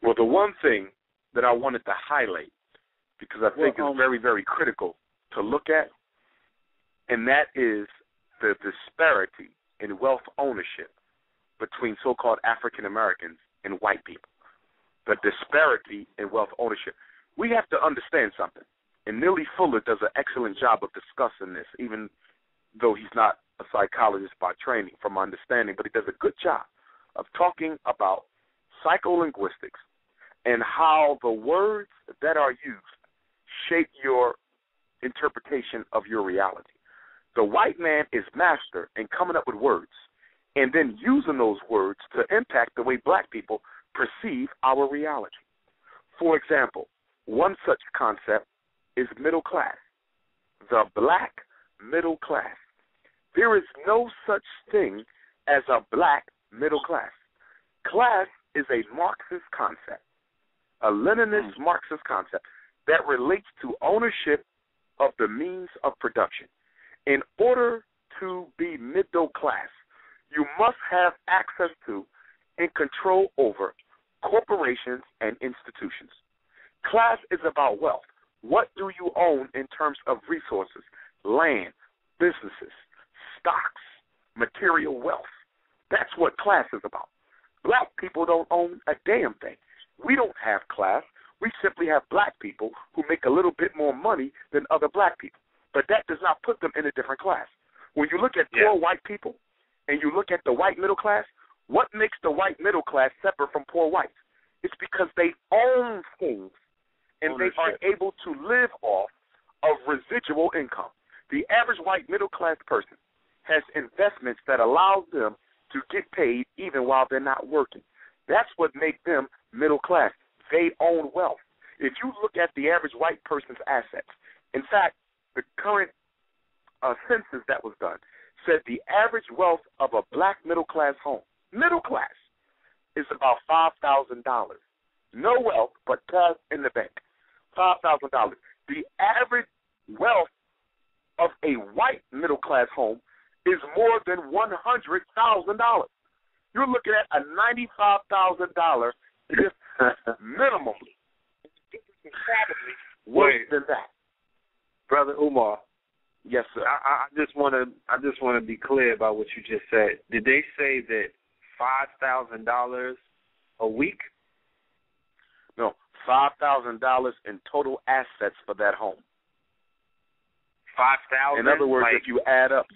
Well, the one thing that I wanted to highlight, because I think is very, very critical to look at, and that is the disparity in wealth ownership between so-called African Americans and white people. The disparity in wealth ownership. We have to understand something, and Neely Fuller does an excellent job of discussing this, even though he's not a psychologist by training, from my understanding, but he does a good job of talking about psycholinguistics and how the words that are used shape your interpretation of your reality. The white man is master in coming up with words and then using those words to impact the way black people perceive our reality. For example, one such concept is middle class, the black middle class. There is no such thing as a black middle class. Class is a Marxist concept, a Leninist Marxist concept that relates to ownership of the means of production. In order to be middle class, you must have access to and control over corporations and institutions. Class is about wealth. What do you own in terms of resources, land, businesses, stocks, material wealth? That's what class is about. Black people don't own a damn thing. We don't have class. We simply have black people who make a little bit more money than other black people. But that does not put them in a different class. When you look at poor white people and you look at the white middle class, what makes the white middle class separate from poor whites? It's because they own things and they are able to live off of residual income. The average white middle class person has investments that allow them to get paid even while they're not working. That's what makes them middle class. They own wealth. If you look at the average white person's assets, in fact, the current census that was done said the average wealth of a black middle class home, middle class, is about $5,000. No wealth, but cash in the bank, $5,000. The average wealth of a white middle class home is more than $100,000. You're looking at a $95,000 just minimum. Worse than that. Brother Umar. Yes, sir. I just want to be clear about what you just said. Did they say that $5,000 a week? No, $5,000 in total assets for that home. 5,000. In other words, if you add up,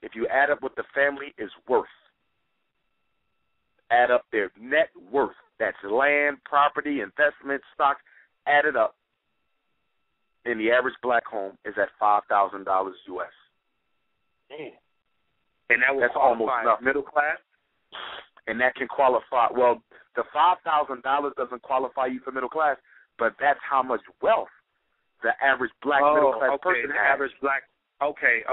if you add up what the family is worth, add up their net worth. That's land, property, investments, stocks. Add it up. And the average black home is at $5,000 U.S. And that would almost enough. Middle class? And that can qualify. Well, the $5,000 doesn't qualify you for middle class, but that's how much wealth the average black middle class person has. Average black. Okay.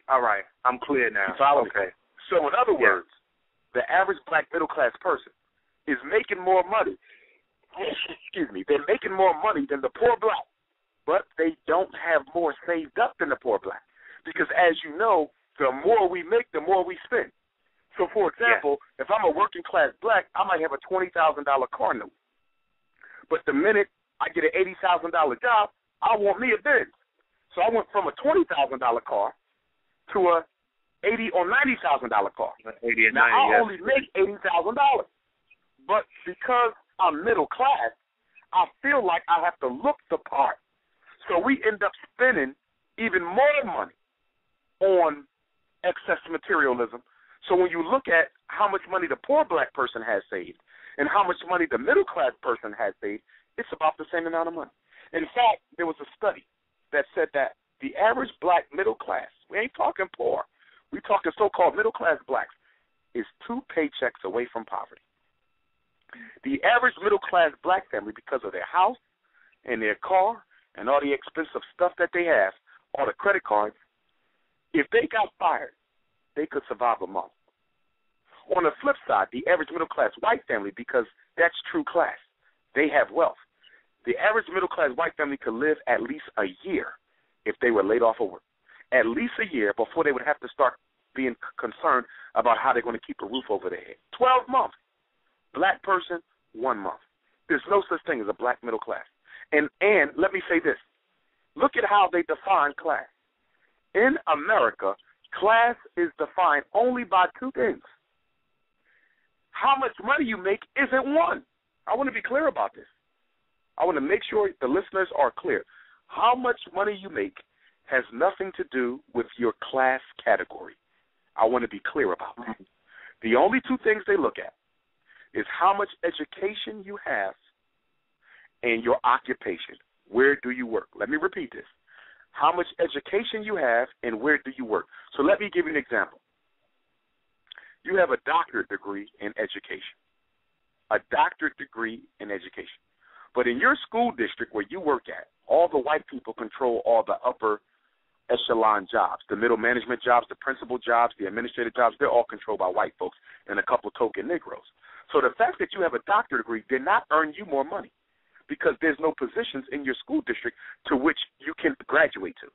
All right. I'm clear now. Okay. So in other words, the average black middle class person is making more money. Excuse me. They're making more money than the poor black, but they don't have more saved up than the poor black. Because as you know, the more we make, the more we spend. So, for example, if I'm a working class black, I might have a $20,000 car note. But the minute I get an $80,000 job, I want me a Benz. So I went from a $20,000 car to a $80,000 or $90,000 car. Now, I only make $80,000. But because I'm middle class, I feel like I have to look the part. So we end up spending even more money on excess materialism. So when you look at how much money the poor black person has saved and how much money the middle class person has saved, it's about the same amount of money. In fact, there was a study that said that the average black middle class, we ain't talking poor, we talking so-called middle class blacks, is 2 paychecks away from poverty. The average middle class black family, because of their house and their car and all the expensive stuff that they have, all the credit cards, if they got fired, they could survive a month. On the flip side, the average middle-class white family, because that's true class, they have wealth. The average middle-class white family could live at least a year if they were laid off of work. At least a year before they would have to start being concerned about how they're going to keep a roof over their head. 12 months. Black person, 1 month. There's no such thing as a black middle class. And let me say this. Look at how they define class. In America, class is defined only by two things. How much money you make isn't one. I want to be clear about this. I want to make sure the listeners are clear. How much money you make has nothing to do with your class category. I want to be clear about that. The only two things they look at is how much education you have and your occupation. Where do you work? Let me repeat this. How much education you have and where do you work? So let me give you an example. You have a doctorate degree in education. A doctorate degree in education. But in your school district where you work at, all the white people control all the upper echelon jobs, the middle management jobs, the principal jobs, the administrative jobs. They're all controlled by white folks and a couple token Negroes. So the fact that you have a doctorate degree did not earn you more money because there's no positions in your school district to which you can graduate to.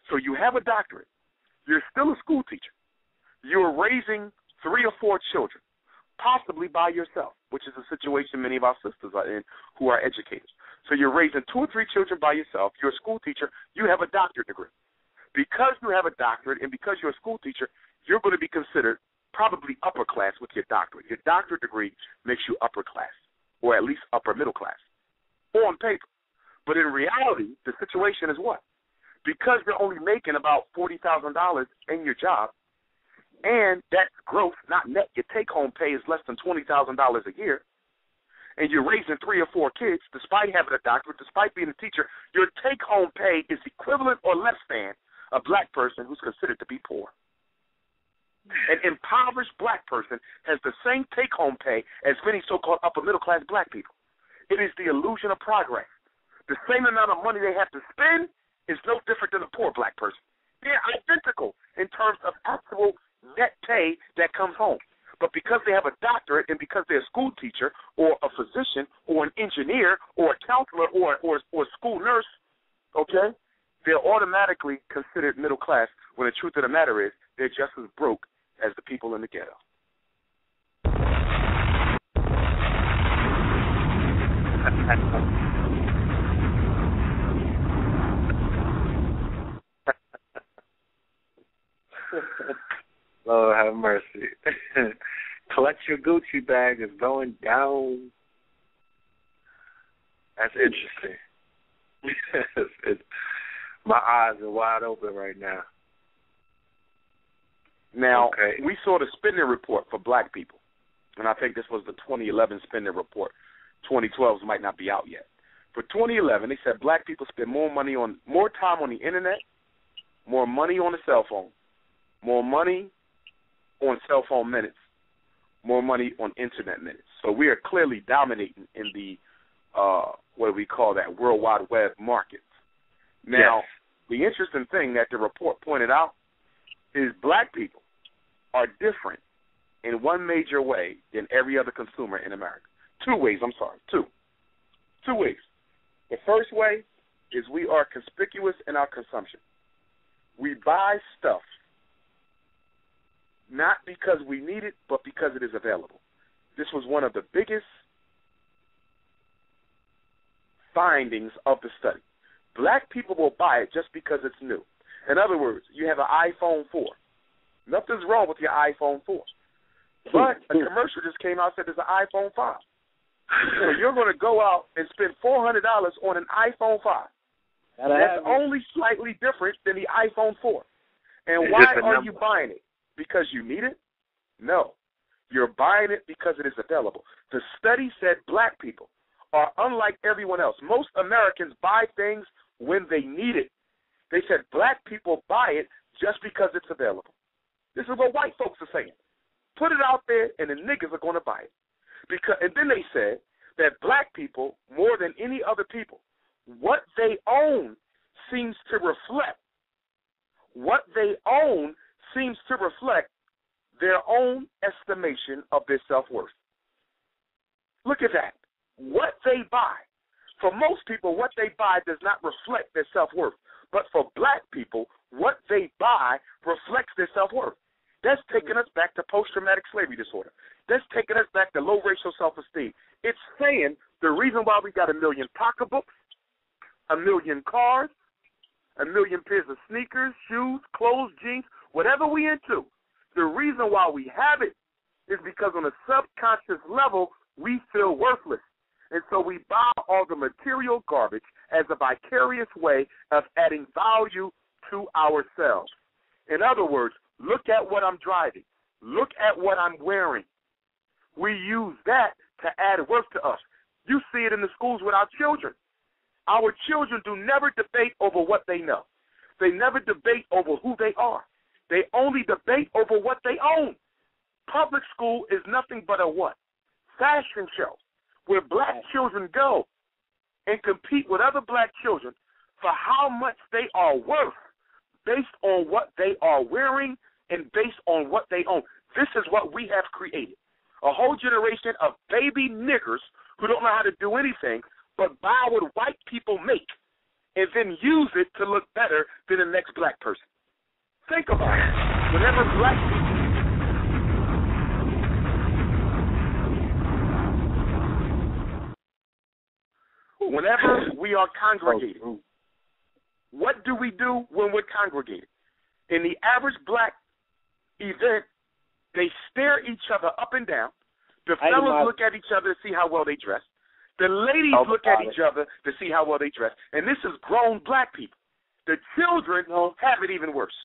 So you have a doctorate. You're still a school teacher. You're raising 3 or 4 children, possibly by yourself, which is a situation many of our sisters are in who are educators. So you're raising 2 or 3 children by yourself. You're a school teacher. You have a doctorate degree. Because you have a doctorate and because you're a school teacher, you're going to be considered probably upper class with your doctorate. Your doctorate degree makes you upper class, or at least upper middle class, on paper. But in reality, the situation is what? Because you're only making about $40,000 in your job, and that's gross, not net. Your take-home pay is less than $20,000 a year, and you're raising 3 or 4 kids, despite having a doctorate, despite being a teacher, your take-home pay is equivalent or less than a black person who's considered to be poor. An impoverished black person has the same take-home pay as many so-called upper-middle-class black people. It is the illusion of progress. The same amount of money they have to spend is no different than a poor black person. They're identical in terms of actual net pay that comes home. But because they have a doctorate and because they're a school teacher or a physician or an engineer or a counselor or a school nurse, okay, they're automatically considered middle class when the truth of the matter is they're just as broke as the people in the ghetto. Lord have mercy. Collect your Gucci bag is going down. That's interesting. My eyes are wide open right now. Now, okay. We saw the spending report for black people, and I think this was the 2011 spending report. 2012 might not be out yet. For 2011, they said black people spend more time on the internet, more money on the cell phone, more money on cell phone minutes, more money on internet minutes. So we are clearly dominating in the what do we call that, World Wide Web market. Now, The interesting thing that the report pointed out is black people are different in one major way than every other consumer in America. 2 ways, two. 2 ways. The first way is we are conspicuous in our consumption. We buy stuff not because we need it, but because it is available. This was one of the biggest findings of the study. Black people will buy it just because it's new. In other words, you have an iPhone 4. Nothing's wrong with your iPhone 4. But a commercial just came out and said there's an iPhone 5. So you're going to go out and spend $400 on an iPhone 5. That's only slightly different than the iPhone 4. And why are you buying it? Because you need it? No. You're buying it because it is available. The study said black people are unlike everyone else. Most Americans buy things when they need it. They said black people buy it just because it's available. This is what white folks are saying. Put it out there and the niggas are going to buy it. And then they said that black people, more than any other people, what they own seems to reflect. What they own seems to reflect their own estimation of their self-worth. Look at that. What they buy. For most people, what they buy does not reflect their self-worth. But for black people, what they buy reflects their self-worth. That's taking us back to post-traumatic slavery disorder. That's taking us back to low racial self-esteem. It's saying the The reason why we got 1 million pocketbooks, 1 million cars, 1 million pairs of sneakers, shoes, clothes, jeans, whatever we into, the reason why we have it is because on a subconscious level, we feel worthless. And so we buy all the material garbage as a vicarious way of adding value to ourselves. In other words, look at what I'm driving. Look at what I'm wearing. We use that to add worth to us. You see it in the schools with our children. Our children do never debate over what they know. They never debate over who they are. They only debate over what they own. Public school is nothing but a what? Fashion show where black children go and compete with other black children for how much they are worth based on what they are wearing and based on what they own. This is what we have created. A whole generation of baby niggers who don't know how to do anything but buy what white people make and then use it to look better than the next black person. Think about it. Whenever black people whenever we are congregated, what do we do when we're congregated? In the average black event, they stare each other up and down. The fellas look at each other to see how well they dress. The ladies look at each other to see how well they dress. And this is grown black people. The children have it even worse.